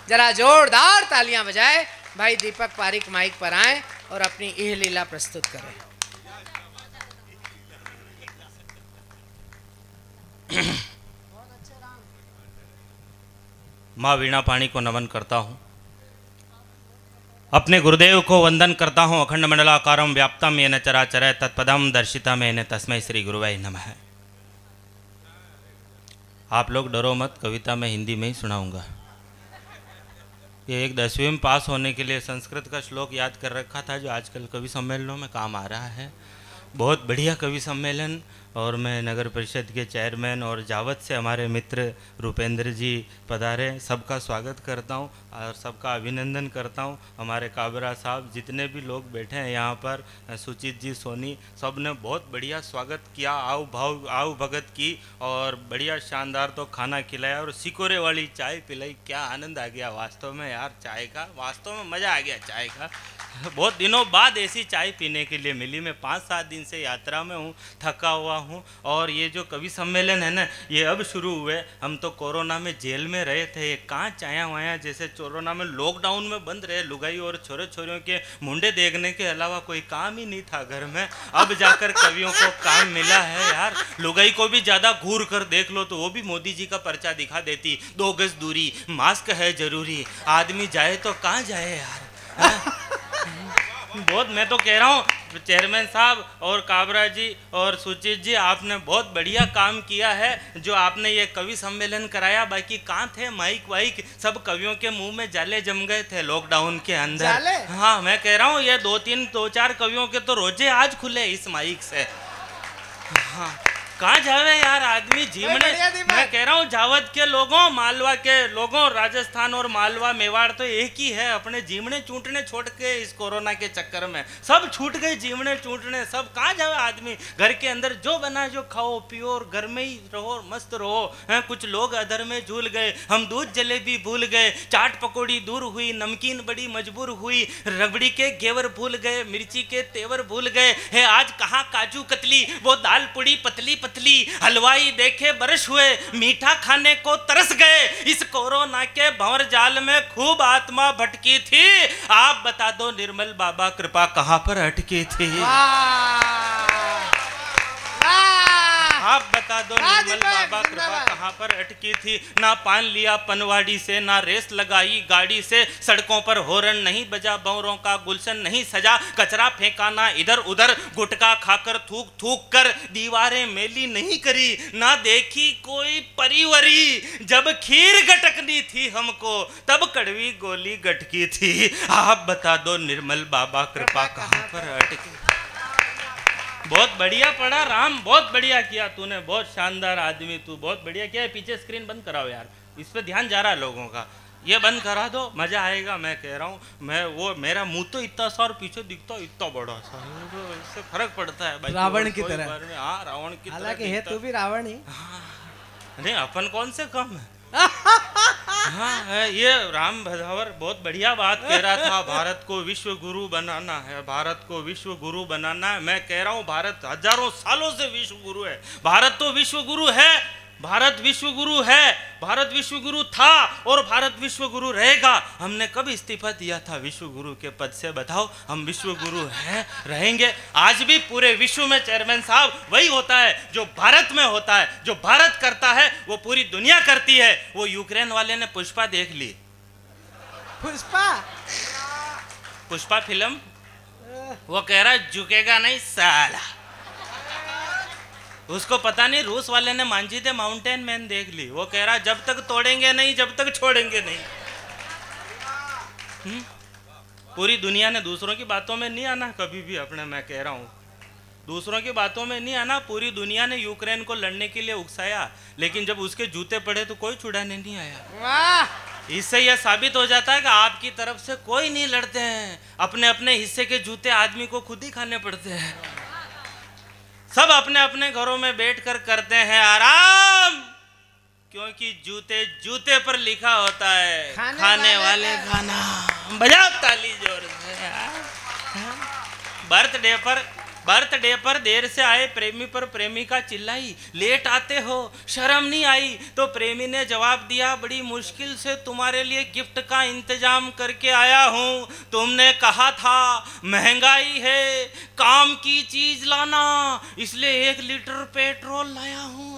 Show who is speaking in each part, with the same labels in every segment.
Speaker 1: जरा जोरदार तालियां बजाए। भाई दीपक पारिक माइक पर आए और अपनी यह लीला प्रस्तुत करें।
Speaker 2: माँ वीणा पाणी को नमन करता हूँ, अपने गुरुदेव को वंदन करता हूँ। अखंड मंडलाकारं व्याप्तम येन चराचर तत्पदम दर्शितम येन तस्मै श्री गुरुवे नमः। आप लोग डरो मत, कविता मैं हिंदी में ही सुनाऊंगा। ये एक 10वीं में पास होने के लिए संस्कृत का श्लोक याद कर रखा था जो आजकल कवि सम्मेलनों में काम आ रहा है। बहुत बढ़िया कवि सम्मेलन। और मैं नगर परिषद के चेयरमैन और जावत से हमारे मित्र रुपेंद्र जी पधारे, सबका स्वागत करता हूं और सबका अभिनंदन करता हूं। हमारे काबरा साहब, जितने भी लोग बैठे हैं यहाँ पर, सुचित जी, सोनी, सब ने बहुत बढ़िया स्वागत किया, आव भगत की और बढ़िया शानदार तो खाना खिलाया और सिकोरे वाली चाय पिलाई। क्या आनंद आ गया वास्तव में यार, चाय का वास्तव में मज़ा आ गया चाय का। बहुत दिनों बाद ऐसी चाय पीने के लिए मिली। मैं 5-7 दिन से यात्रा में हूँ, थका हुआ हूँ। और ये जो कवि सम्मेलन है ना, ये अब शुरू हुए। हम तो कोरोना में जेल में रहे थे, ये कहाँ चाया वाया जैसे कोरोना में लॉकडाउन में बंद रहे। लुगाई और छोरे छोरियों के मुंडे देखने के अलावा कोई काम ही नहीं था घर में। अब जाकर कवियों को काम मिला है यार। लुगाई को भी ज़्यादा घूर कर देख लो तो वो भी मोदी जी का पर्चा दिखा देती। 2 गज दूरी, मास्क है जरूरी। आदमी जाए तो कहाँ जाए यार। बहुत, मैं तो कह रहा हूँ चेयरमैन साहब और काबरा जी और सुचित जी, आपने बहुत बढ़िया काम किया है जो आपने ये कवि सम्मेलन कराया। बाकी कहाँ थे माइक वाइक, सब कवियों के मुंह में जाले जम गए थे लॉकडाउन के अंदर। हाँ, मैं कह रहा हूँ ये 2-4 कवियों के तो रोजे आज खुले इस माइक से। हाँ, कहाँ जावे यार आदमी जीवने। मैं कह रहा हूँ जावत के लोगों, मालवा के लोगों, राजस्थान और मालवा मेवाड़ तो एक ही है। अपने जीवने चूंटने छोड़ के इस कोरोना के चक्कर में सब छूट गए, जीवने चूंटने सब। कहाँ जावे आदमी, घर के अंदर जो बना जो खाओ पियो और घर में ही रहो, मस्त रहो। हैं, कुछ लोग अधर में झूल गए, हम दूध जलेबी भूल गए, चाट पकौड़ी दूर हुई, नमकीन बड़ी मजबूर हुई, रबड़ी के घेवर भूल गए, मिर्ची के तेवर भूल गए। है आज कहाँ काजू कतली, वो दाल पुड़ी पतली पतली, हलवाई देखे बरस हुए, मीठा खाने को तरस गए। इस कोरोना के भंवर जाल में खूब आत्मा भटकी थी। आप बता दो निर्मल बाबा कृपा कहाँ पर अटकी थी। आप बता दो निर्मल बाबा कृपा कहाँ पर अटकी थी। ना पान लिया पनवाड़ी से, ना रेस लगाई गाड़ी से, सड़कों पर हॉर्न नहीं बजा, बौरों का गुलशन नहीं सजा, कचरा फेंका ना इधर उधर, गुटखा खाकर थूक थूक कर दीवारें मेली नहीं करी, ना देखी कोई परिवरी। जब खीर गटकनी थी हमको तब कड़वी गोली गटकी थी। आप बता दो निर्मल बाबा कृपा कहाँ पर अटकी। बहुत बढ़िया पढ़ा राम, बहुत बढ़िया किया तूने, बहुत शानदार आदमी तू, बहुत बढ़िया किया है। पीछे स्क्रीन बंद कराओ यार, इस पे ध्यान जा रहा है लोगों का, ये बंद करा दो, मजा आएगा। मैं कह रहा हूँ, मैं वो मेरा मुंह तो इतना सा और पीछे दिखता इतना बड़ा सा, इससे फर्क पड़ता है।
Speaker 1: रावण की तरह।
Speaker 2: हाँ, रावण की तरह।
Speaker 1: हालांकि है तू भी रावण ही।
Speaker 2: नहीं, अपन कौन से कम है। हाँ, ये राम भदावर बहुत बढ़िया बात कह रहा था। भारत को विश्व गुरु बनाना है, भारत को विश्व गुरु बनाना है। मैं कह रहा हूँ भारत हजारों सालों से विश्व गुरु है। भारत तो विश्व गुरु है, भारत विश्व गुरु है, भारत विश्व गुरु था और भारत विश्व गुरु रहेगा। हमने कब इस्तीफा दिया था विश्व गुरु के पद से, बताओ। हम विश्व गुरु हैं, रहेंगे। आज भी पूरे विश्व में चेयरमैन साहब वही होता है जो भारत में होता है। जो भारत करता है वो पूरी दुनिया करती है। वो यूक्रेन वाले ने पुष्पा देख ली। पुष्पा फिल्म, वो कह रहा झुकेगा नहीं साला। उसको पता नहीं रूस वाले ने मांझी दे माउंटेन मैन देख ली। वो कह रहा जब तक तोड़ेंगे नहीं, जब तक छोड़ेंगे नहीं। पूरी दुनिया ने दूसरों की बातों में नहीं आना कभी भी अपने। मैं कह रहा हूँ दूसरों की बातों में नहीं आना। पूरी दुनिया ने यूक्रेन को लड़ने के लिए उकसाया, लेकिन जब उसके जूते पड़े तो कोई छुड़ाने नहीं आया। इससे यह साबित हो जाता है कि आपकी तरफ से कोई नहीं लड़ते हैं। अपने अपने हिस्से के जूते आदमी को खुद ही खाने पड़ते हैं। सब अपने अपने घरों में बैठकर करते हैं आराम, क्योंकि जूते जूते पर लिखा होता है खाने वाले खाना। बजाओ ताली जोर से। बर्थडे पर बर्थडे पर देर से आए प्रेमी पर प्रेमिका चिल्लाई, लेट आते हो, शर्म नहीं आई? तो प्रेमी ने जवाब दिया, बड़ी मुश्किल से तुम्हारे लिए गिफ्ट का इंतजाम करके आया हूँ। तुमने कहा था महंगाई है, काम की चीज लाना, इसलिए 1 लीटर पेट्रोल लाया हूँ।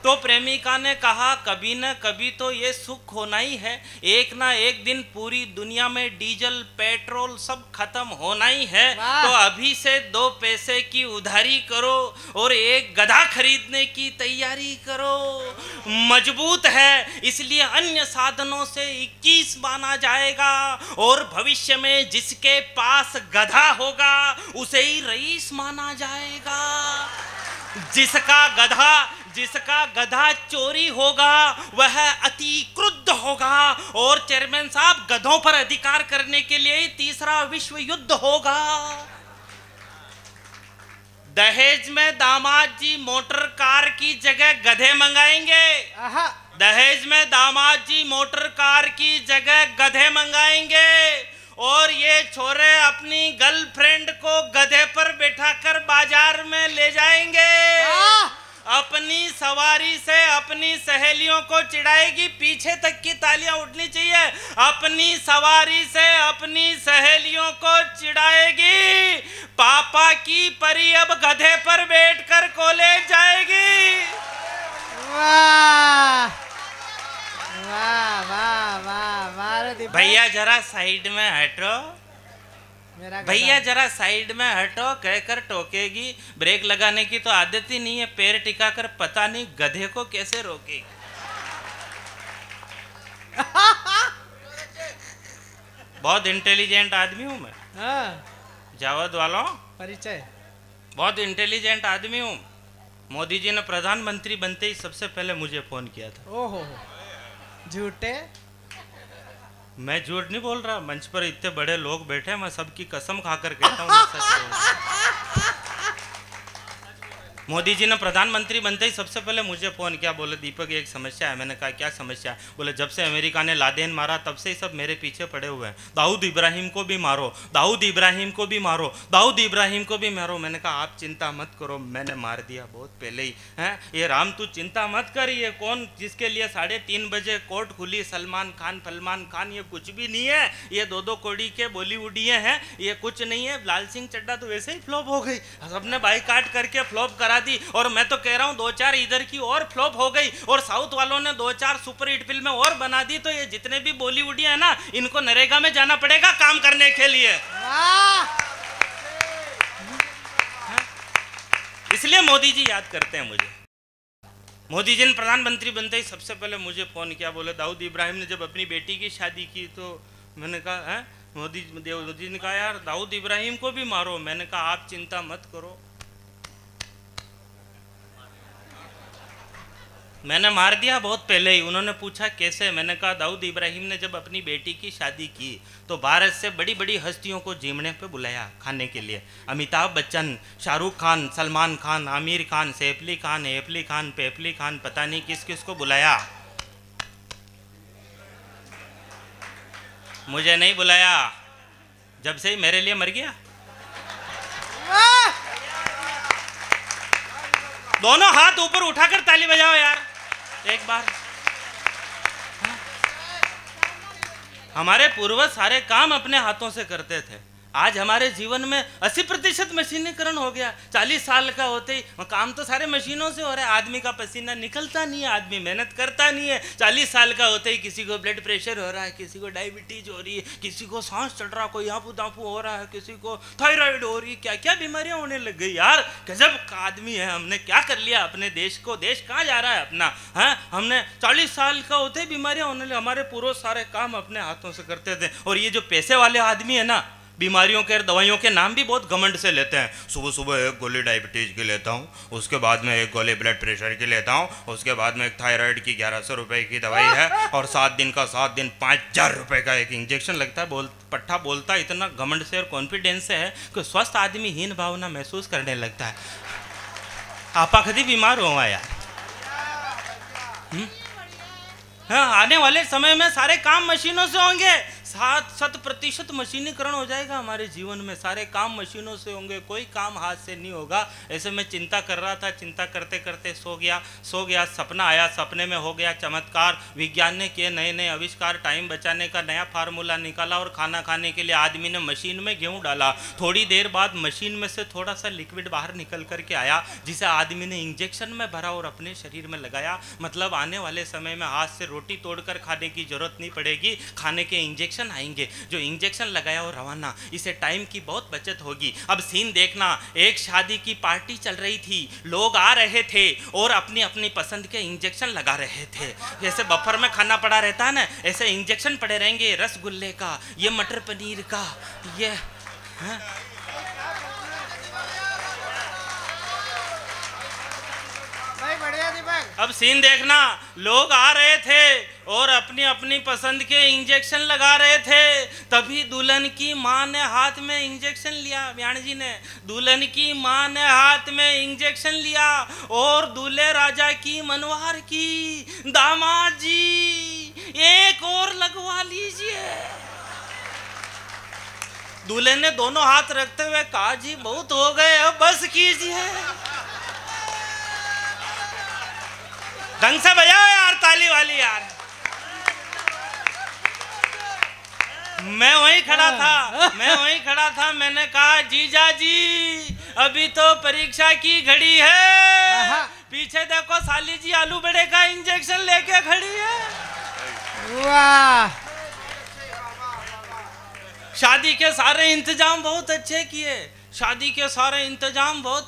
Speaker 2: तो प्रेमिका ने कहा, कभी न कभी तो ये सुख होना ही है, एक ना एक दिन पूरी दुनिया में डीजल पेट्रोल सब खत्म होना ही है। तो अभी से 2 पैसे की उधारी करो और एक गधा खरीदने की तैयारी करो। मजबूत है इसलिए अन्य साधनों से 21 माना जाएगा, और भविष्य में जिसके पास गधा होगा उसे ही रईस माना जाएगा। जिसका गधा चोरी होगा वह अति क्रुद्ध होगा, और चेयरमैन साहब गधों पर अधिकार करने के लिए 3रा विश्व युद्ध होगा। दहेज में दामाद जी मोटर कार की जगह गधे मंगाएंगे। दहेज में दामाद जी मोटर कार की जगह गधे मंगाएंगे, और ये छोरे अपनी गर्लफ्रेंड को गधे पर बैठाकर बाजार में ले जाएंगे। अपनी सवारी से अपनी सहेलियों को चिढ़ाएगी, पीछे तक की तालियां उठनी चाहिए। अपनी सवारी से अपनी सहेलियों को चिढ़ाएगी, पापा की परी अब गधे पर बैठकर कॉलेज जाएगी।
Speaker 1: वाह वाह वाह वाह वाह।
Speaker 2: भैया जरा साइड में हटो, भैया जरा साइड में हटो कहकर टोकेगी। ब्रेक लगाने की तो आदत ही नहीं है, पैर टिकाकर पता नहीं गधे को कैसे रोकेगी। बहुत इंटेलिजेंट आदमी हूं मैं। जावद वालों
Speaker 1: परिचय,
Speaker 2: बहुत इंटेलिजेंट आदमी हूं। मोदी जी ने प्रधानमंत्री बनते ही सबसे पहले मुझे फोन किया था।
Speaker 1: ओहो, झूठे?
Speaker 2: मैं झूठ नहीं बोल रहा, मंच पर इतने बड़े लोग बैठे हैं, मैं सबकी कसम खाकर कहता हूँ। मोदी जी ने प्रधानमंत्री बनते ही सबसे पहले मुझे फोन किया, बोले दीपक एक समस्या है। मैंने कहा क्या समस्या है? बोले जब से अमेरिका ने लादेन मारा तब से ही सब मेरे पीछे पड़े हुए हैं, दाऊद इब्राहिम को भी मारो, दाऊद इब्राहिम को भी मारो, दाऊद इब्राहिम को भी मारो। मैंने कहा आप चिंता मत करो, मैंने मार दिया बहुत पहले ही है। ये राम तू चिंता मत कर, ये कौन जिसके लिए 3:30 बजे कोर्ट खुली, सलमान खान, ये कुछ भी नहीं है। ये 2 कौड़ी के बॉलीवुडिये हैं, ये कुछ नहीं है। लाल सिंह चड्ढा तो वैसे ही फ्लॉप हो गई, सबने बाईकाट करके फ्लॉप करा दी। और मैं तो कह रहा हूं 2-4 इधर की और फ्लॉप हो गई, और साउथ वालों ने 2-4 सुपर हिट फिल्में और बना दी। तो ये जितने भी बॉलीवुडिया है ना, इनको नरेगा में जाना पड़ेगा काम करने के लिए। इसलिए मोदी जी याद करते हैं मुझे। मोदी जी ने प्रधानमंत्री बनते ही सबसे पहले मुझे फोन किया, बोले दाऊद इब्राहिम ने जब अपनी बेटी की शादी की तो मैंने कहा है, मोदी जी ने कहा यार दाऊद इब्राहिम को भी मारो। मैंने कहा आप चिंता मत करो, मैंने मार दिया बहुत पहले ही। उन्होंने पूछा कैसे? मैंने कहा दाऊद इब्राहिम ने जब अपनी बेटी की शादी की तो भारत से बड़ी बड़ी हस्तियों को जिमने पे बुलाया खाने के लिए। अमिताभ बच्चन, शाहरुख खान, सलमान खान, आमिर खान, सैफ अली खान, एफ अली खान, पैफ अली खान, पता नहीं किस किस को बुलाया। मुझे नहीं बुलाया, जब से ही मेरे लिए मर गया। दोनों हाथ ऊपर उठाकर ताली बजाओ यार एक बार। हमारे पूर्वज सारे काम अपने हाथों से करते थे, आज हमारे जीवन में 80% मशीनीकरण हो गया। 40 साल का होते ही काम तो सारे मशीनों से हो रहा है, आदमी का पसीना निकलता नहीं है, आदमी मेहनत करता नहीं है। 40 साल का होते ही किसी को ब्लड प्रेशर हो रहा है, किसी को डायबिटीज हो रही है, किसी को सांस चढ़ रहा, कोई आंपू दांपू हो रहा है, किसी को थायराइड हो रही है, क्या क्या बीमारियां होने लग गई यार। गजब का आदमी है, हमने क्या कर लिया अपने देश को, देश कहाँ जा रहा है अपना है। हमने 40 साल का होते ही बीमारियां होने लगी। हमारे पूर्वज सारे काम अपने हाथों से करते थे। और ये जो पैसे वाले आदमी है ना, बीमारियों के दवाइयों के नाम भी बहुत घमंड से लेते हैं। सुबह सुबह 1 गोली डायबिटीज की लेता हूँ, उसके बाद में 1 गोली ब्लड प्रेशर की लेता हूँ, उसके बाद में एक थायराइड की 1100 रुपए की दवाई है, और 7 दिन का 7 दिन 5000 रुपए का एक इंजेक्शन लगता है। पट्टा बोलता इतना घमंड से और कॉन्फिडेंस से है कि स्वस्थ आदमी हीन भावना महसूस करने लगता है। आपा कभी बीमार हुआ यार? हाँ, आने वाले समय में सारे काम मशीनों से होंगे, 100% मशीनीकरण हो जाएगा हमारे जीवन में, सारे काम मशीनों से होंगे, कोई काम हाथ से नहीं होगा। ऐसे मैं चिंता कर रहा था, चिंता करते करते सो गया, सपना आया, सपने में हो गया चमत्कार। विज्ञान ने किए नए नए आविष्कार, टाइम बचाने का नया फार्मूला निकाला और खाना खाने के लिए आदमी ने मशीन में गेहूं डाला। थोड़ी देर बाद मशीन में से थोड़ा सा लिक्विड बाहर निकल करके आया, जिसे आदमी ने इंजेक्शन में भरा और अपने शरीर में लगाया। मतलब आने वाले समय में हाथ से रोटी तोड़कर खाने की जरूरत नहीं पड़ेगी, खाने के इंजेक्शन आएंगे, जो इंजेक्शन लगाया और रवाना। इसे टाइम की बहुत बचत होगी। अब सीन देखना, एक शादी की पार्टी चल रही थी, लोग आ रहे थे और अपनी अपनी पसंद के इंजेक्शन लगा रहे थे। जैसे बफर में खाना पड़ा रहता है ना, ऐसे इंजेक्शन पड़े रहेंगे, रसगुल्ले का, ये मटर पनीर का, ये
Speaker 1: बढ़िया दीपक।
Speaker 2: अब सीन देखना, लोग आ रहे थे और अपनी अपनी पसंद के इंजेक्शन लगा रहे थे। तभी दुल्हन की माँ ने हाथ में इंजेक्शन लिया, ब्याण जी ने, दुल्हन की माँ ने हाथ में इंजेक्शन लिया और दूल्हे राजा की मनवार की, दामाद जी एक और लगवा लीजिए। दूल्हे ने दोनों हाथ रखते हुए कहा, जी बहुत हो गए, अब बस कीजिए। ढंग से बजाओ यार ताली वाली यार। मैं वहीं खड़ा था, मैंने कहा, जीजा जी अभी तो परीक्षा की घड़ी है, पीछे देखो साली जी आलू बड़े का इंजेक्शन लेके खड़ी है।
Speaker 1: वाह।
Speaker 2: शादी के सारे इंतजाम बहुत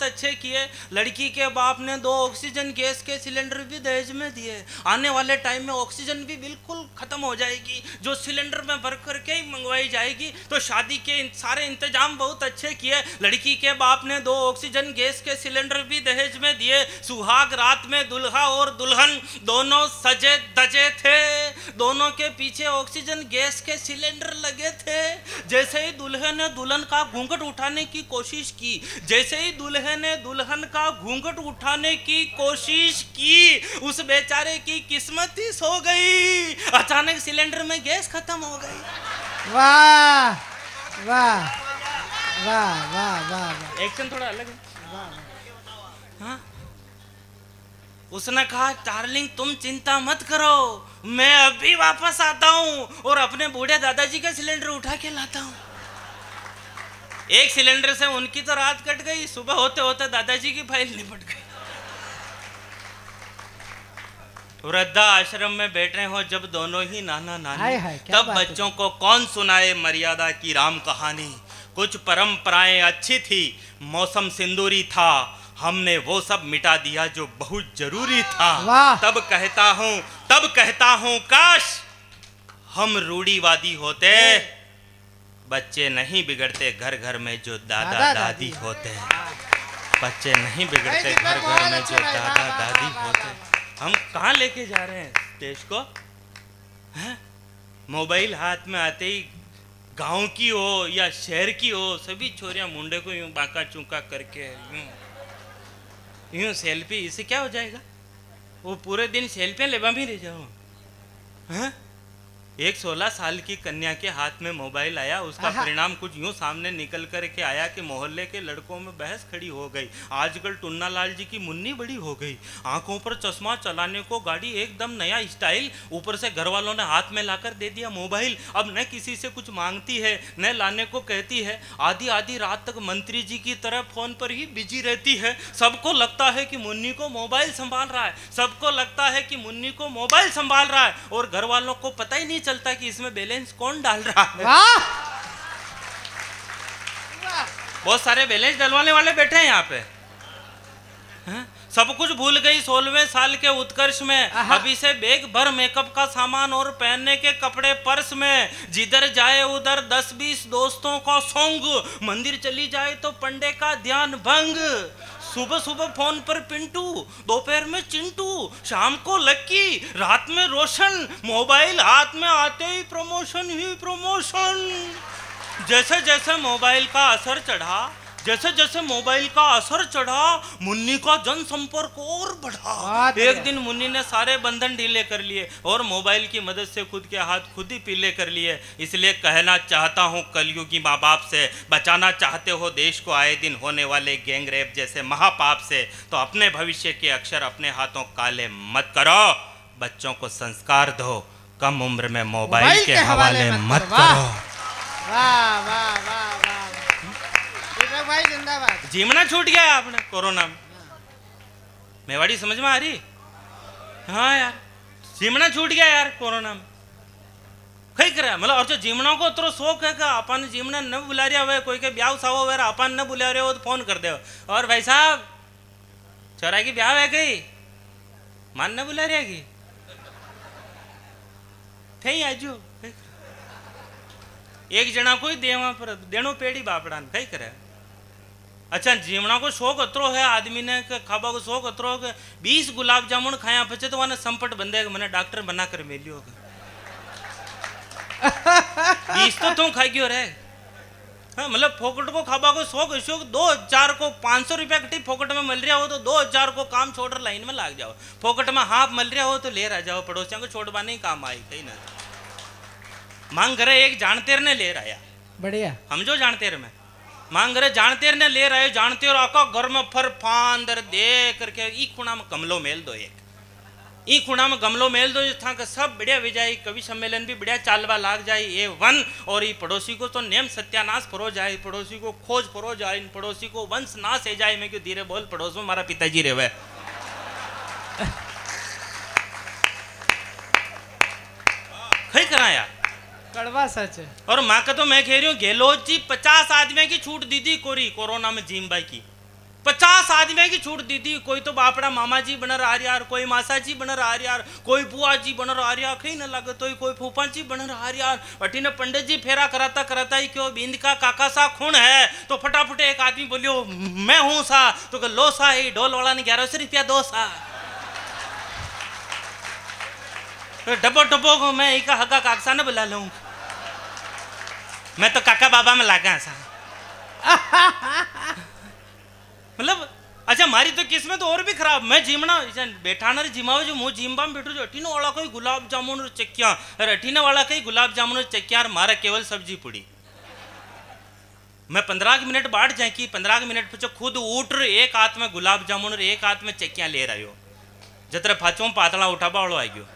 Speaker 2: अच्छे किए, लड़की के बाप ने 2 ऑक्सीजन गैस के सिलेंडर भी दहेज में दिए। आने वाले टाइम में ऑक्सीजन भी बिल्कुल खत्म हो जाएगी, जो सिलेंडर में भर करके ही मंगवाई जाएगी। तो शादी के सारे इंतजाम बहुत अच्छे किए। लड़की के बाप ने 2 ऑक्सीजन गैस के सिलेंडर भी दहेज में दिए। सुहाग रात में दुल्हा और दुल्हन दोनों सजे धजे थे, दोनों के पीछे ऑक्सीजन गैस के सिलेंडर लगे थे। जैसे ही दूल्हे ने दुल्हन का घूंघट उठाने की कोशिश की, जैसे ही दूल्हे ने दुल्हन का घूंघट उठाने की कोशिश की, उस बेचारे की किस्मत ही सो गई। अचानक सिलेंडर में गैस खत्म हो गई।
Speaker 1: वाह वाह वाह वाह वाह।
Speaker 2: एक्शन थोड़ा अलग है। हाँ? उसने कहा, डार्लिंग तुम चिंता मत करो, मैं अभी वापस आता हूँ और अपने बूढ़े दादाजी का सिलेंडर उठा के लाता हूँ। एक सिलेंडर से उनकी तो रात कट गई, सुबह होते होते दादाजी की फाइल निपट गई। वृद्धा आश्रम में बैठे हो जब दोनों ही नाना नानी, तब बच्चों को कौन सुनाए मर्यादा की राम कहानी। कुछ परंपराएं अच्छी थी, मौसम सिंदूरी था, हमने वो सब मिटा दिया जो बहुत जरूरी था। तब कहता हूँ काश हम रूढ़िवादी होते, बच्चे नहीं बिगड़ते घर घर में जो दादा दादी होते हैं। बच्चे नहीं बिगड़ते घर घर में जो दादा दादी होते हैं। हम कहाँ लेके जा रहे हैं देश को? हैं? मोबाइल हाथ में आते ही गांव की हो या शहर की हो, सभी छोरियां मुंडे को यूं बांका चूंका करके यूं सेल्फी। इससे क्या हो जाएगा? वो पूरे दिन सेल्फियां लेवा भी रह जाओ। हैं? एक 16 साल की कन्या के हाथ में मोबाइल आया, उसका परिणाम कुछ यूं सामने निकल कर के आया कि मोहल्ले के लड़कों में बहस खड़ी हो गई। आजकल टुन्ना लाल जी की मुन्नी बड़ी हो गई, आंखों पर चश्मा, चलाने को गाड़ी एकदम नया स्टाइल, ऊपर से घर वालों ने हाथ में लाकर दे दिया मोबाइल। अब न किसी से कुछ मांगती है न लाने को कहती है, आधी आधी रात तक मंत्री जी की तरह फोन पर ही बिजी रहती है। सबको लगता है कि मुन्नी को मोबाइल संभाल रहा है, सबको लगता है कि मुन्नी को मोबाइल संभाल रहा है, और घर वालों को पता ही नहीं चलता कि इसमें बैलेंस कौन डाल रहा है। बहुत सारे बैलेंस डलवाने वाले बैठे हैं यहाँ पे। सब कुछ भूल गई 16वें साल के उत्कर्ष में, अभी से बैग भर मेकअप का सामान और पहनने के कपड़े पर्स में, जिधर जाए उधर 10-20 दोस्तों का संग, मंदिर चली जाए तो पंडे का ध्यान भंग, सुबह सुबह फोन पर पिंटू, दोपहर में चिंटू, शाम को लक्की, रात में रोशन, मोबाइल हाथ में आते ही प्रमोशन ही प्रमोशन। जैसे जैसे मोबाइल का असर चढ़ा, जैसे जैसे मोबाइल का असर चढ़ा मुन्नी का जनसंपर्क और बढ़ा। एक दिन मुन्नी ने सारे बंधन ढीले कर लिए और मोबाइल की मदद से खुद के हाथ खुद ही पीले कर लिए। इसलिए कहना चाहता हूँ कलयुगी माँ बाप से, बचाना चाहते हो देश को आए दिन होने वाले गैंग रेप जैसे महापाप से, तो अपने भविष्य के अक्षर अपने हाथों काले मत करो, बच्चों को संस्कार दो, कम उम्र में मोबाइल के हवाले मत करो।
Speaker 1: वाह वाह वाह वाह दीपक भाई जिंदाबाद।
Speaker 2: जीवना छूट गया आपने कोरोना में। मेवाड़ी समझ में आ रही? हाँ यार, जीवना छूट गया यार कोरोना में। कई करे मतलब और जो जीवना को तो शौक है कि अपन जीवना न बुला रहा हुआ, कोई के ब्याह साव हुआ अपन न बुला रहे हो तो फोन कर दे, और भाई साहब चौरा की ब्याह है कहीं मान न बुला रहा की थे आजू एक जना को ही देवा पर देनो पेड़ी बापड़ान कई करे। अच्छा जीवना को शौक अतरो है आदमी ने खाबा को शौक अतरो है 20 गुलाब जामुन खाया पचे तो वहां संपट बंदे मैंने डॉक्टर बना कर मिलियो 20 तो तुम खाई गयो रे। हाँ मतलब फोकट को खाबा को शौक शौक 2000 को 500 रुपया कटी फोकट में मिल रहा हो तो 2000 को काम छोड़ लाइन में लाग जाओ, फोकट में हाफ मिल रहा हो तो ले रह जाओ, पड़ोसियों को छोड़वा नहीं काम आई कहीं ना मांग करे एक जानतेर ने ले रहा
Speaker 1: बढ़िया
Speaker 2: हम जो जानतेर में मांग करे जानतेर ने ले रहे जानतेर आका घर में फर फांदर दे करके ई खुणा में गमलो मेल दो, एक ई खुणा में गमलो मेल दो था कि सब बढ़िया विजाई कवि सम्मेलन भी बढ़िया चालवा लाग जाए ये वन, और ये पड़ोसी को तो नेम सत्यानाश फरो जाए, पड़ोसी को खोज फरो जाए, पड़ोसी को वंश नाश है जाए। मैं क्यों धीरे बोल पड़ोस में हमारा पिताजी रहे खई करा यार
Speaker 1: कड़वा सच है।
Speaker 2: और माँ का तो मैं कह रही हूँ गहलोत जी 50 आदमी की छूट दी थी कोरोना में जीम भाई की 50 आदमी की छूट दी थी। कोई तो बापड़ा मामा जी बन रहा यार, कोई मासा जी बन रहा यार, कोई बुआ जी बन रहा यार, कहीं न लगे तो कोई फूफा जी बन रहा यार। अटी ने पंडित जी फेरा कराता कराता ही क्यों बिंद का काका सा खून है तो फटाफट एक आदमी बोलियो मैं हूं सा तो लो सा ही ढोल वाला ने 1100 रुपया दो सा डब्बो डब्बो को मैं एक हका काकसा न बुला लूं, मैं तो काका बाबा में लागा सा मतलब। अच्छा मारी तो किस्मत और भी खराब, मैं जिमना बैठा ना जिमावे जो मुँह जिम्बा में बैठो जो अटीना वाला कोई गुलाब जामुन और चक्किया अटीना वाला कई गुलाब जामुन और चक्किया और मारा केवल सब्जी पुड़ी। मैं 15 मिनट बाढ़ जाए कि 15 मिनट पीछे खुद उठ एक हाथ में गुलाब जामुन और एक हाथ में चक्कियां ले रहा हो जतरे फाचों पातला उठाबा वालों आ गयो।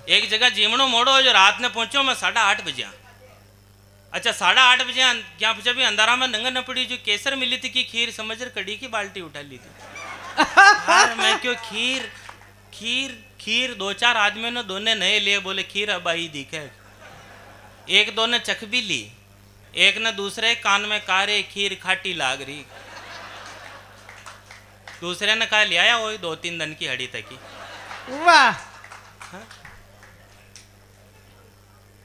Speaker 2: एक जगह जीवनो मोड़ो जो रात ने पहुंचो मैं 8:30 बजे। अच्छा 8:30 बजे क्या पूछा भी अंधारा में नंगा न पड़ी जो केसर मिली थी कि खीर समझ कड़ी की बाल्टी उठा ली थी यार। मैं क्यों खीर खीर खीर 2-4 आदमियों ने दोनों नए लिए बोले खीर अब आई दिखे, एक दो ने चख भी ली, एक ने दूसरे कान में कारे खीर खाटी लाग रही, दूसरे ने कहा ले आया वही 2-3 दिन की हड़ी तक की।
Speaker 1: वाह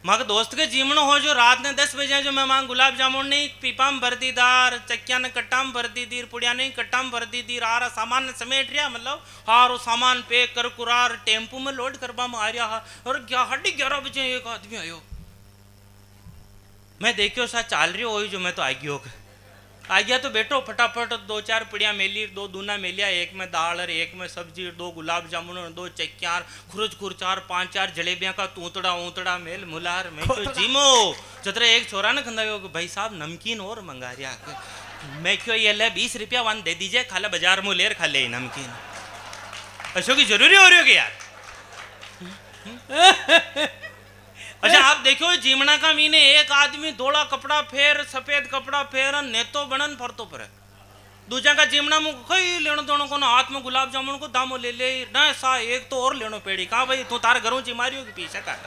Speaker 2: माँ दोस्त के जीवन हो जो रात ने 10 बजे जो मैं मांग गुलाब जामुन नहीं पीपा में भर दी दार चक्किया ने कट्टा में भर दी दीर पुड़िया नहीं कट्टा में भर दी दीर आ सामान ने समेट रहा मतलब हारो सामान पे कर कुरार टेम्पू में लोड करवा में आ रहा और 11:30 बजे एक आदमी आयो। मैं देखियो सा चाल रही हो जो मैं तो आ गया तो बैठो फटाफट 2-4 पुड़िया मेली 2 दूना मेलिया, एक में दाल और एक में सब्जी 2 गुलाब जामुन 2 चक्कियार खुरज खुरचार 5-4 जलेबियां का तूतड़ा ऊतड़ा मेल मुलार में क्यों जीमो जतरे एक छोरा ने खंदा भाई साहब नमकीन और मंगा रहा मैं क्यों ये ले 20 रुपया वन दे दीजिए खाला बाजार में लेर खा ले नमकीन अशोक की जरूरी हो रही होगी यार। अच्छा आप देखो जीमना का मीने एक आदमी धोला कपड़ा फेर सफेद कपड़ा फेर नेतो बनन फरतो पर दूजा का जीमना में कई लेनो दोनों को ना हाथ में गुलाब जामुन को दामो ले ले ना सा एक तो और लेनो पेड़ी कहा भाई तू तार घरों चिमारियो की पीछा काट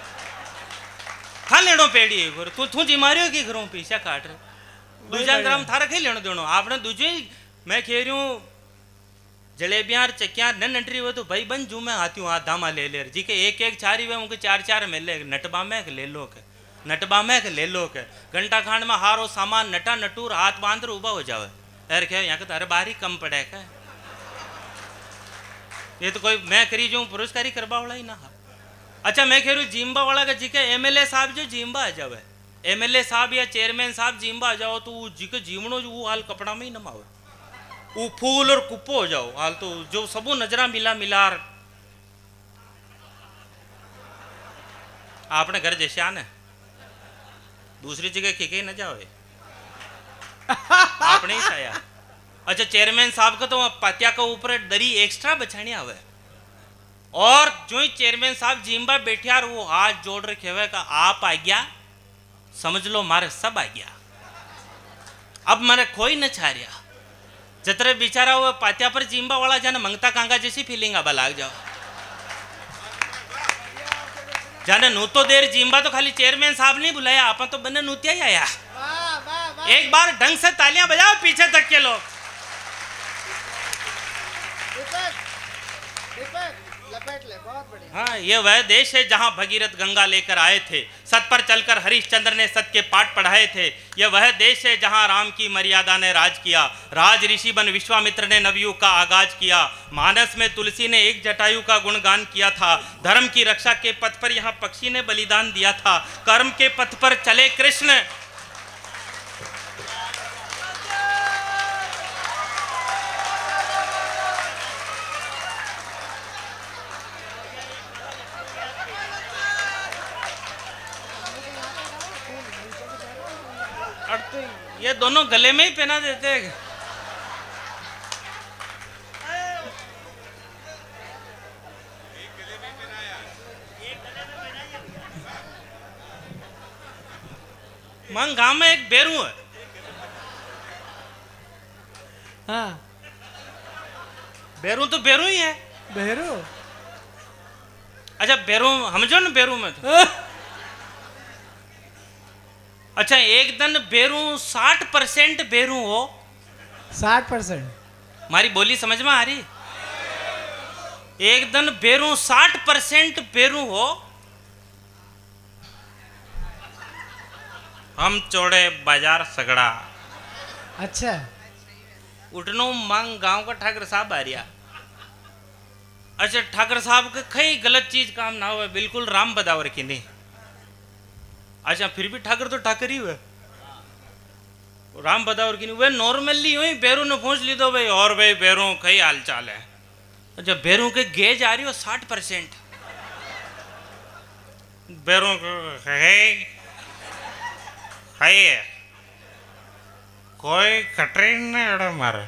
Speaker 2: खा लेनो पेड़ी तू चिमारियो की घरों पीछा काट दूजा ग्राम थारा कहीं लेनो दोनों आपने दूजे मैं कह रही हूँ जलेबियां चक्कियां न नटरी हुए तो भाई बन जू मैं आती हूँ धामा ले ले जी के एक छारी हुए उनके 4-4 मिले नटबा में ले लो के नटबा में ले लो के घंटा खांड में हारो सामान नटा नटूर हाथ बांध उबा हो जावे यार क्या यहाँ के तारे बाहर ही कम पड़े क्या ये तो कोई मैं करी जो पुरस्कारी करवा वाला ही ना अच्छा मैं कह रही हूँ जिम्बा वाला का जी के एमएलए साहब जो जिम्बा आ जावे, एमएलए साहब या चेयरमैन साहब जिम्बा आ जाओ तो वो जी के जीवणो जो वो हाल कपड़ा में ही नमावे, वो फूल और कुप्पो हो जाओ हाल तो जो सबू नजरा मिला मिलार आपने घर जैसे आने दूसरी जगह खिके न जाओ आपने ही साया। अच्छा चेयरमैन साहब का तो पातिया का ऊपर दरी एक्स्ट्रा बछानी आवे और जो ही चेयरमैन साहब जिम्बा बैठिया वो हाथ जोड़ रखे हुए का आप आ गया समझ लो मारे सब आ गया अब मारे कोई न छा रहा जतरे बेचारा हुआ पातिया पर जिम्बा वाला जाने मंगता कांगा जैसी फीलिंग अब लाग जाओ जाने नू तो देर जिम्बा तो खाली चेयरमैन साहब नहीं बुलाया आप तो बने नूतिया ही आया। एक बार ढंग से तालियां बजाओ पीछे तक के लोग। हाँ ये वह देश है जहां भगीरथ गंगा लेकर आए थे, सत पर चलकर हरिश्चंद्र ने सत के पाठ पढ़ाए थे। यह वह देश है जहां राम की मर्यादा ने राज किया, राज ऋषि बन विश्वामित्र ने नवयुग का आगाज किया, मानस में तुलसी ने एक जटायु का गुणगान किया था, धर्म की रक्षा के पथ पर यहाँ पक्षी ने बलिदान दिया था, कर्म के पथ पर चले कृष्ण। ये दोनों गले में ही पहना देते हैं। मन गांव में एक बेरू है।
Speaker 1: हाँ
Speaker 2: बेरू तो बेरू ही है।
Speaker 1: बेरू
Speaker 2: अच्छा बेरू हम जो न बेरू में तो अच्छा एक दिन बेरू 60% बेरू हो
Speaker 1: 60%।
Speaker 2: हमारी बोली समझ में आ रही? एक दिन बेरू 60% बेरू हो, हम चौड़े बाजार सगड़ा।
Speaker 1: अच्छा
Speaker 2: उठनो मांग गांव का ठाकर साहब आ रिया। अच्छा ठाकर साहब के कई गलत चीज काम ना हुए, बिल्कुल राम बदावर की नहीं। अच्छा फिर भी ठाकर तो ठाकर ही हुए, राम बदावर की नहीं। वे नॉर्मली वही बेरू ने पूछ ली दो भाई और भाई बेरू कई हाल चाल है। अच्छा बेरू के गेज आ रही हो 60%। बेरू है कोई कटरीन ने अड़ा मारे।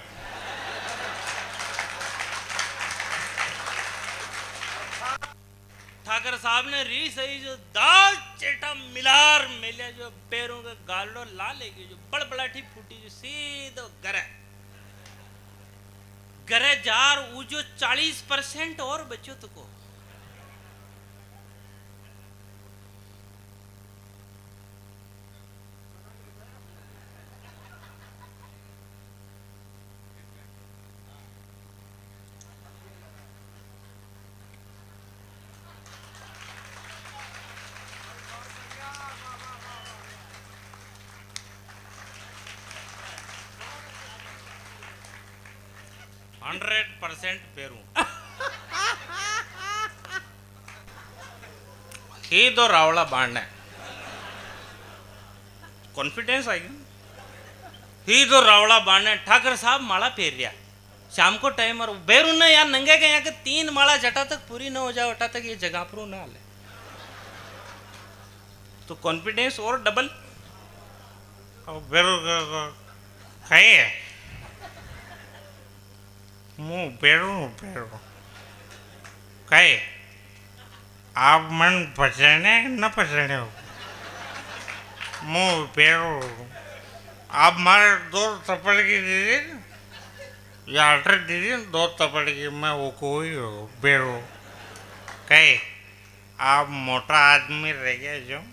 Speaker 2: ठाकर साहब ने री सही जो दाल चेटा मिलार मिले जो पैरों के गालो ला लेगी जो बड़बड़ाठी फूटी जो सीधो गरे गरे जार वो जो 40% और बच्चों तो को %100% पेरू ही दो रावला बांधने कॉन्फिडेंस आएगी। ही दो रावला बांधने ठाकर साहब माला फेर रिया शाम को टाइम और बेरू ने यार नंगे के यहाँ के 3 माला जटा तक पूरी ना हो जाए अटा तक ये जगह पर ना ले तो कॉन्फिडेंस और डबल। बेरू खाई है मुँह बेरू बेरू कहे आप मन पछाने न पछाने हो मुँह बेरू आप मारे 2 थप्पड़ की दीजिए या 8 दीजिए 2 थप्पड़ की मैं वो कोई हो बेरू कहे आप मोटा आदमी रह गए जो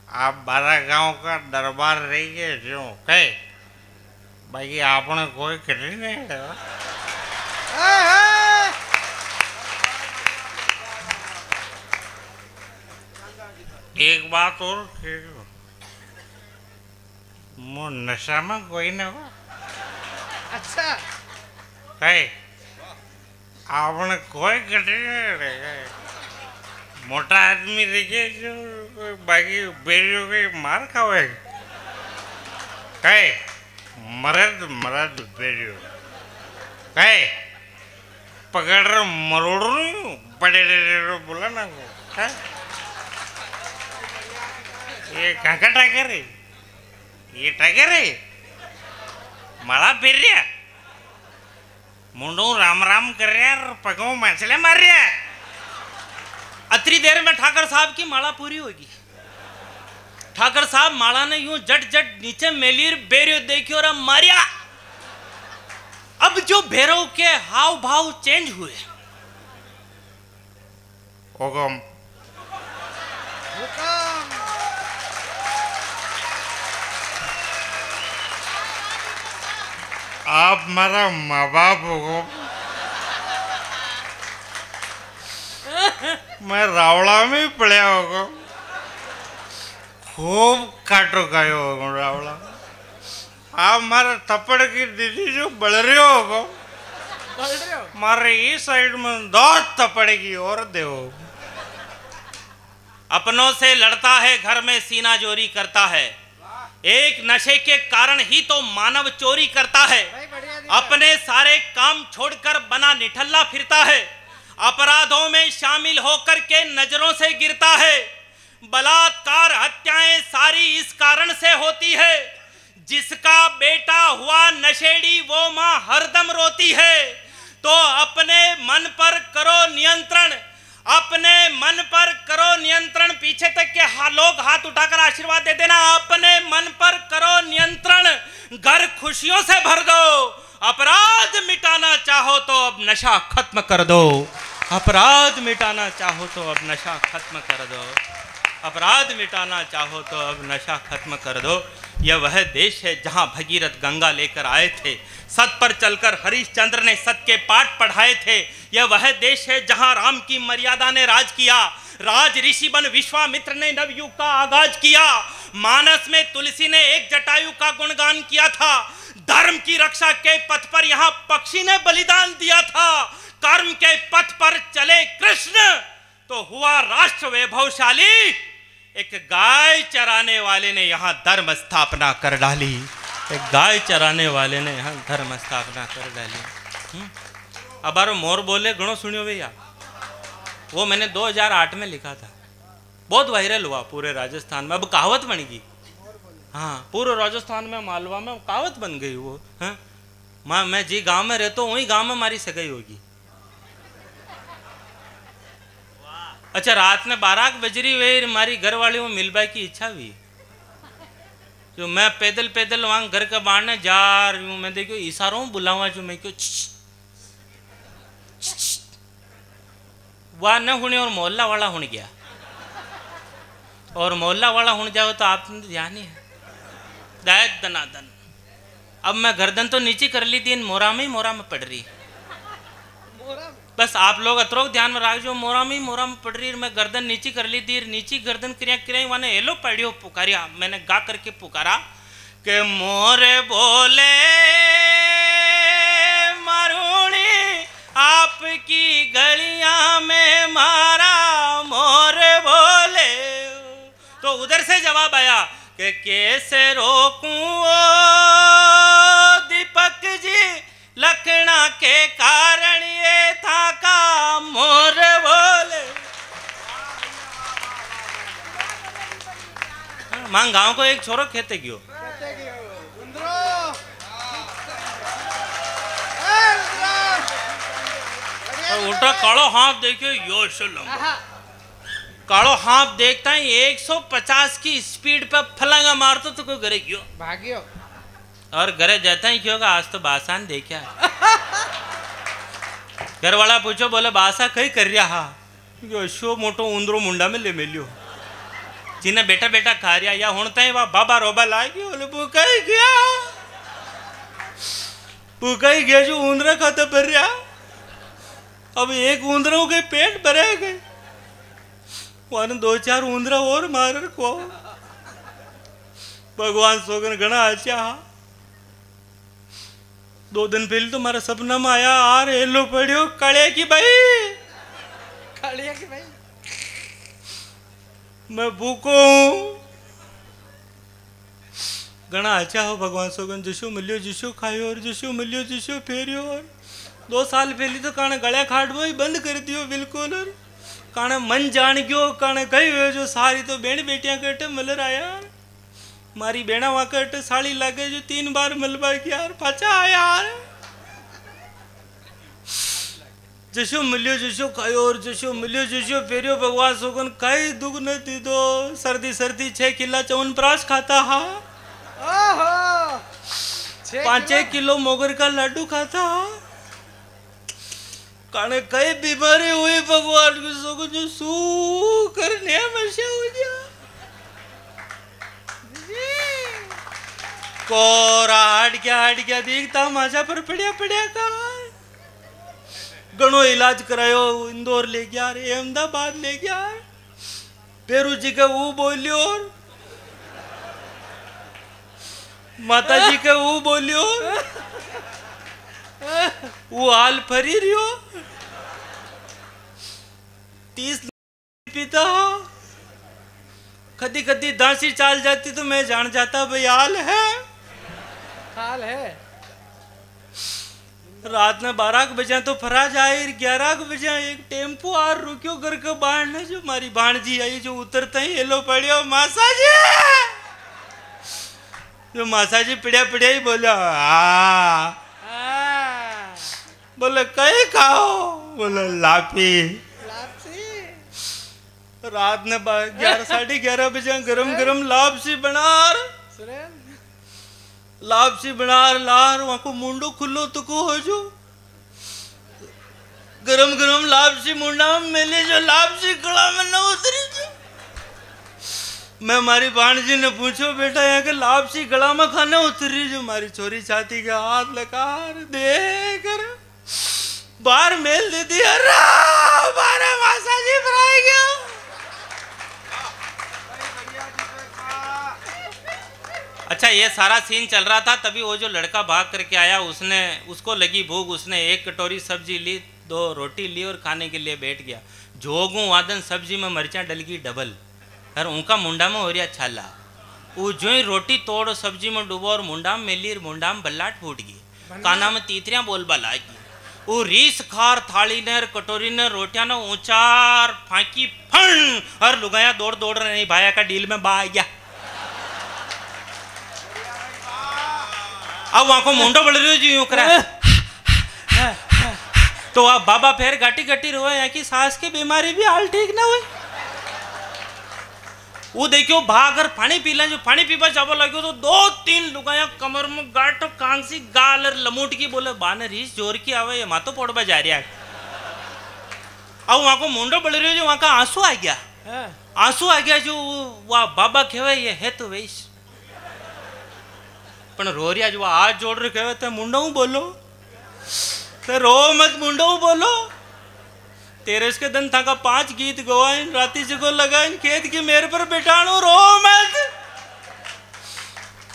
Speaker 2: आप 12 गांव का दरबार रह गए जो कहे बाकी आपने कोई करी नहीं है। एक बात और मो नशा में कोई न हो।
Speaker 1: अच्छा
Speaker 2: कहे आपने कोई करी नहीं
Speaker 3: मोटा आदमी देखे जो बाकी बेरियों के मार खावे काय मरद मरद बेरियो काय पकड़ मरोड़ नहीं बड़े बोला ना को है ये काका टाइगर है ये टाइगर है माला फिर रहा मुंडों राम राम कर रहा है पगों मछले मार रहा है
Speaker 2: अतरी देर में ठाकर साहब की माला पूरी होगी। ठाकर साहब माला ने यूं जट जट नीचे मेलीर बेरियो देखी और अब मारिया। अब जो भैरव के हाव भाव चेंज हुए।
Speaker 3: हुकम आप मेरा माँ बाप हो मैं रावड़ा में पड़ा होगा खूब काटो खायो होगा रावड़ा आप मारे थप्पड़ की दीदी जो बढ़ रहे होगा मारे इस साइड में दो थप्पड़ की और दो
Speaker 2: अपनों से लड़ता है घर में सीना जोरी करता है। एक नशे के कारण ही तो मानव चोरी करता है। अपने सारे काम छोड़कर बना निठल्ला फिरता है। अपराधों में शामिल होकर के नजरों से गिरता है। बलात्कार हत्याएं सारी इस कारण से होती है। जिसका बेटा हुआ नशेड़ी वो माँ हरदम रोती है। तो अपने मन पर करो नियंत्रण, अपने मन पर करो नियंत्रण। पीछे तक के लोग हाथ उठाकर आशीर्वाद दे देना। अपने मन पर करो नियंत्रण, घर खुशियों से भर दो। अपराध मिटाना चाहो तो अब नशा खत्म कर दो। अपराध मिटाना चाहो तो अब नशा खत्म कर दो। अपराध मिटाना चाहो तो अब नशा खत्म कर दो। यह वह देश है जहां भगीरथ गंगा लेकर आए थे। सत पर चलकर हरिश्चंद्र ने सत के पाठ पढ़ाए थे। यह वह देश है जहां राम की मर्यादा ने राज किया। राज ऋषि बन विश्वामित्र ने नवयुग का आगाज किया। मानस में तुलसी ने एक जटायु का गुणगान किया था। धर्म की रक्षा के पथ पर यहाँ पक्षी ने बलिदान दिया था। कर्म के पथ पर चले कृष्ण तो हुआ राष्ट्र वैभवशाली। एक गाय चराने वाले ने यहाँ धर्म स्थापना कर डाली। एक गाय चराने वाले ने यहाँ धर्म स्थापना कर डाली। अब मोर बोले घणो सुनियो भैया, वो मैंने 2008 में लिखा था, बहुत वायरल हुआ पूरे राजस्थान में। अब कहावत बन गई। हाँ, पूरे राजस्थान में मालवा में कहावत बन गई वो। हाँ, मैं जी गांव में रहता हूँ वही गांव में हमारी सगाई होगी। अच्छा, रात में 12 बजरी हुई, हमारी घर वाली में मिलवाई की इच्छा हुई। जो मैं पैदल पैदल वहां घर का बाहर जा रही हूँ, मैं देखो इशारों बुलावा जो मैं क्यों वह न होने और मोहल्ला वाला होने गया। और मोहल्ला वाला होने जाओ तो आपने ध्यान ही है दायत दनादन। अब मैं गर्दन तो नीचे कर ली थी, मोरा में पड़ रही। बस आप लोग अतरोक ध्यान में रख जो, मोरा में पड़ रही। मैं गर्दन नीची कर ली थी, नीची गर्दन क्रिया वाने हेलो पढ़ियो पुकारिया। मैंने गा करके पुकारा कि मोरे बोले मारूणी आपकी गलियां में मारा मोरे बोले। तो उधर से जवाब आया कि कैसे रोकूं दीपक जी, लखना के कारण ये था का मोर बोले। मां गांव को एक छोरो खेते गयो। उल्टा कालो हाथ देखियो यो कालो हाथ देखता है 150 की स्पीड पे फलांगा मारतो तो कोई घरे गयो
Speaker 1: भाग्यो।
Speaker 2: और घरे जाता ही क्यों आज तो बासान देखा। घर वाला पूछो, बोले बासा कहीं कर रहा हा शो मोटो उंदरो मुंडा में ले मिलियो जिन्हें बेटा बेटा खा रिया या होता है वह बाबा रोबा लाएगी। बोले पुकाई गया जो उंदरा खाता भर रहा। अब एक उंदरों के पेट भरे गए, वन 2-4 उंदरा और मार को। भगवान सोगन घना अच्छा। 2 दिन पहले तो मारा सपना में आया, आ हेलो पड़ियो कड़े की भाई। मैं भूखो हूं। घना अच्छा हो भगवान सोगन, जिसो मिलियो जिसो खायो और जिसो मिलियो जिसो फेरियो। और 2 साल पहले तो काने गला खाटबो ही बंद कर दियो बिल्कुल। और काने मन जान गयो, काने कही हुए जो सारी तो बेण बेटियां कट मलर आया। मारी बेणा वहां कट साड़ी लागे जो 3 बार मलबा की यार पाचा आया यार। जशो मिलियो जशो खायो और जशो मिलियो जशो फेरियो। भगवान सोगन कई दुख न दीदो। सर्दी सर्दी 6 किला च्यवनप्राश खाता हा। 5 किलो मोगर का लड्डू खाता हा। काने कई बीमारी हुई भगवान के सोगन जो सू करने मशा हो जा। कोरा हट गया दिखता माजा पर पड़िया पड़िया का। घणो इलाज करायो, इंदौर ले गया रे, अहमदाबाद ले गया। पेरू जी के वो बोलियो, माता जी के वो बोलियो, वो हाल फरी रियो। 30 पीता कदी कदी दांसी चाल जाती तो मैं जान जाता भाई हाल है। रात में 12 बजे तो फरा जाए। 11 बजे एक टेम्पो आ रुकियो घर के बाहर ने। जो मारी भाणजी आई जो उतरता ही हेलो पड़ियो मासा जी। जो मासा जी पड़िया पड़िया ही बोला बोले कई खाओ। बोले लापी। रात ने 11 साढ़े 11 बजे गरम गरम लापसी बनार लार वहां को मुंडो खुलो तो को हो जो गरम गरम लापसी मुंडा में मिले जो लापसी गला में न उतरी जो। मैं मारी भाणजी ने पूछो बेटा यहाँ के लापसी गला में खाने उतरी जो। मारी छोरी छाती के हाथ लकार दे कर बाहर मेल दे दी। अरे बारे मासा जी भराई गया। अच्छा ये सारा सीन चल रहा था तभी वो जो लड़का भाग करके आया उसको लगी भूख। उसने 1 कटोरी सब्जी ली, 2 रोटी ली और खाने के लिए बैठ गया। जोगू वादन सब्जी में मिर्चा डल गई डबल और उनका मुंडा में हो रहा छाला। वो जो ही रोटी तोड़ सब्जी में डूबो और मुंडा में मिली और मुंडा में बल्लाट फूट गई। काना में तीतरियां बोल बला गई। वो रीस खार थाली ने कटोरी ने रोटियां ने ऊंचार फांकी फन और लुगाया दौड़ दौड़ रहे भाया का डील में बा गया। अब वहां को मुंडो बढ़ रही जी यूं करा। तो आप बाबा फिर गाटी गाटी रोए यहाँ की सास की बीमारी भी हाल ठीक ना हुई। वो देखियो भागर पानी पी लें। जो पानी पीपा चाबो लगे तो 2-3 लुगाया कमर में गाट कांसी गाल और लमूट की बोले बाने रीस जोर की आवे ये मातो पोड़बा जा रहा है। अब वहां को मुंडो बढ़ रही जो वहां का आंसू आ गया। जो वह बाबा खेवे ये है तो वैस पण रो रिया जो आज जोड़ रहे कहे थे मुंडो बोलो ते रो मत मुंडो बोलो। तेरस के दिन था का 5 गीत गवाइन राती से को लगाइन खेत की मेरे पर बिठानो रो मत।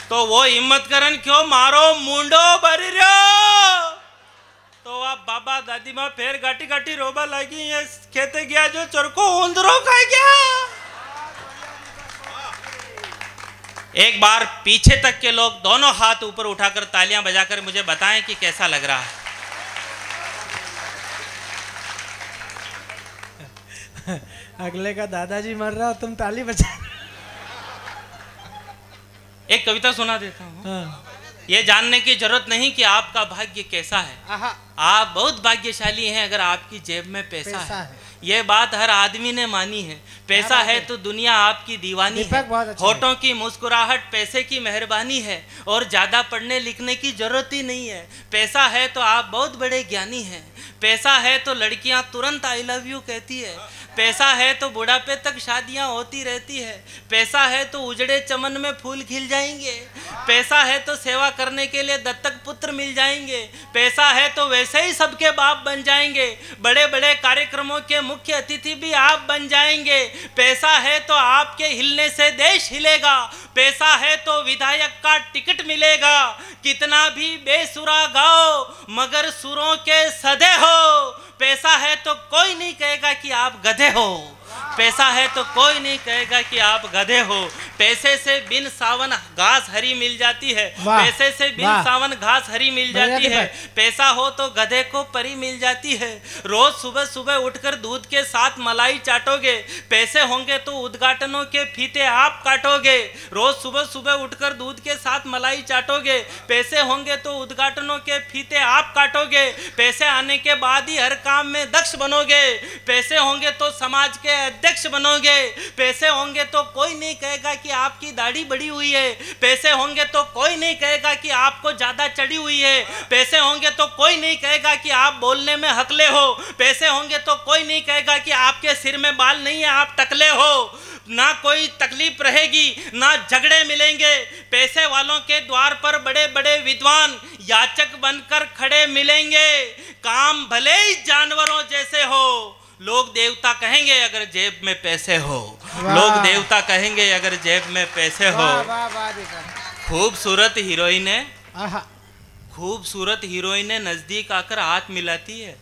Speaker 2: तो वो हिम्मत करन क्यों मारो मुंडो भरी रहो। तो आप बाबा दादी माँ फिर गाटी गाटी रोबा लगी। ये खेते गया जो चरको उंदरो खा गया। एक बार पीछे तक के लोग दोनों हाथ ऊपर उठाकर तालियां बजाकर मुझे बताएं कि कैसा लग रहा है।
Speaker 1: अगले का दादाजी मर रहा हो तुम ताली बजा।
Speaker 2: एक कविता सुना देता हूँ। ये जानने की जरूरत नहीं कि आपका भाग्य कैसा है। आप बहुत भाग्यशाली हैं अगर आपकी जेब में पैसा है। ये बात हर आदमी ने मानी है। पैसा है तो दुनिया आपकी दीवानी है। होठों की मुस्कुराहट पैसे की मेहरबानी है और ज्यादा पढ़ने लिखने की जरूरत ही नहीं है। पैसा है तो आप बहुत बड़े ज्ञानी हैं। पैसा है तो लड़कियां तुरंत आई लव यू कहती है। पैसा है तो बुढ़ापे तक शादियां होती रहती है। पैसा है तो उजड़े चमन में फूल खिल जाएंगे। पैसा है तो सेवा करने के लिए दत्तक पुत्र मिल जाएंगे। पैसा है तो वैसे ही सबके बाप बन जाएंगे। बड़े बड़े कार्यक्रमों के मुख्य अतिथि भी आप बन जाएंगे। पैसा है तो आपके हिलने से देश हिलेगा। पैसा है तो विधायक का टिकट मिलेगा। कितना भी बेसुरा गाओ मगर सुरों के सदे हो। पैसा है तो कोई नहीं कहेगा कि आप गधे हो। पैसा है तो कोई नहीं कहेगा कि आप गधे हो। पैसे से बिन सावन घास हरी मिल जाती है, पैसे से बिन सावन घास हरी मिल जाती है। पैसा हो तो गधे को परी मिल जाती है। रोज सुबह सुबह उठकर दूध के साथ मलाई चाटोगे, पैसे होंगे तो उद्घाटनों के फीते आप काटोगे। रोज सुबह सुबह उठकर दूध के साथ मलाई चाटोगे, पैसे होंगे तो उद्घाटनों के फीते आप काटोगे। पैसे आने के बाद ही हर काम में दक्ष बनोगे, पैसे होंगे तो समाज के अध्यक्ष बनोगे। पैसे होंगे तो कोई नहीं कहेगा कि आपकी दाढ़ी बड़ी हुई है, पैसे होंगे तो कोई नहीं कहेगा कि आपको ज्यादा चढ़ी हुई है। पैसे होंगे तो कोई नहीं कहेगा कि आप बोलने में हकले हो, पैसे होंगे तो कोई नहीं कहेगा कि आपके सिर में बाल नहीं है, आप टकले हो। ना कोई तकलीफ रहेगी, ना झगड़े मिलेंगे। पैसे वालों के द्वार पर बड़े बड़े विद्वान याचक बनकर खड़े मिलेंगे। काम भले ही जानवरों जैसे हो, लोग देवता कहेंगे अगर जेब में पैसे हो। लोग देवता कहेंगे अगर जेब में पैसे हो। खूबसूरत हीरोइनें नजदीक आकर हाथ मिलाती है,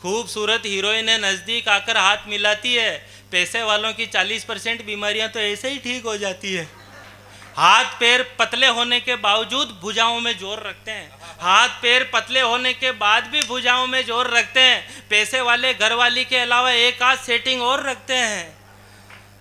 Speaker 2: खूबसूरत हीरोइनें नजदीक आकर हाथ मिलाती है। पैसे वालों की 40% बीमारियां तो ऐसे ही ठीक हो जाती है। हाथ पैर पतले होने के बावजूद भुजाओं में जोर रखते हैं, हाथ पैर पतले होने के बाद भी भुजाओं में जोर रखते हैं। पैसे वाले घरवाली के अलावा एक आध सेटिंग और रखते हैं।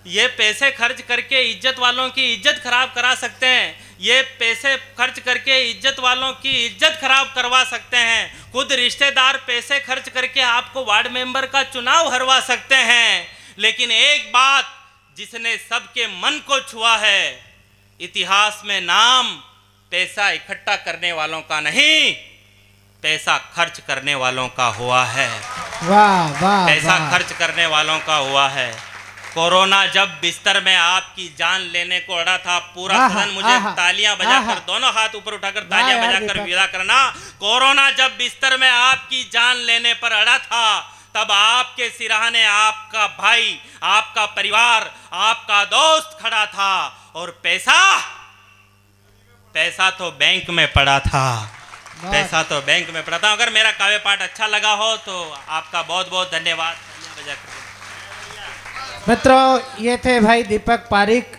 Speaker 2: ये पैसे खर्च करके इज्जत वालों की इज्जत खराब करा सकते हैं, ये पैसे खर्च करके इज्जत वालों की इज्जत खराब करवा सकते हैं। खुद रिश्तेदार पैसे खर्च करके आपको वार्ड मेंबर का चुनाव हरवा सकते हैं। लेकिन एक बात जिसने सबके मन को छुआ है, इतिहास में नाम पैसा इकट्ठा करने वालों का नहीं, पैसा खर्च करने वालों का हुआ है।
Speaker 1: वाह वाह,
Speaker 2: पैसा खर्च करने वालों का हुआ है। कोरोना जब बिस्तर में आपकी जान लेने को अड़ा था, पूरा सदन मुझे तालियां बजाकर, दोनों हाथ ऊपर उठाकर तालियां बजाकर विदा करना। कोरोना जब बिस्तर में आपकी जान लेने पर अड़ा था, तब आपके सिरहाने आपका भाई, आपका परिवार, आपका दोस्त खड़ा था। और पैसा तो बैंक में पड़ा था, पैसा तो बैंक में पड़ा था। अगर मेरा काव्य पाठ अच्छा लगा हो तो आपका बहुत बहुत धन्यवाद।
Speaker 1: मित्रों, ये थे भाई दीपक पारिक।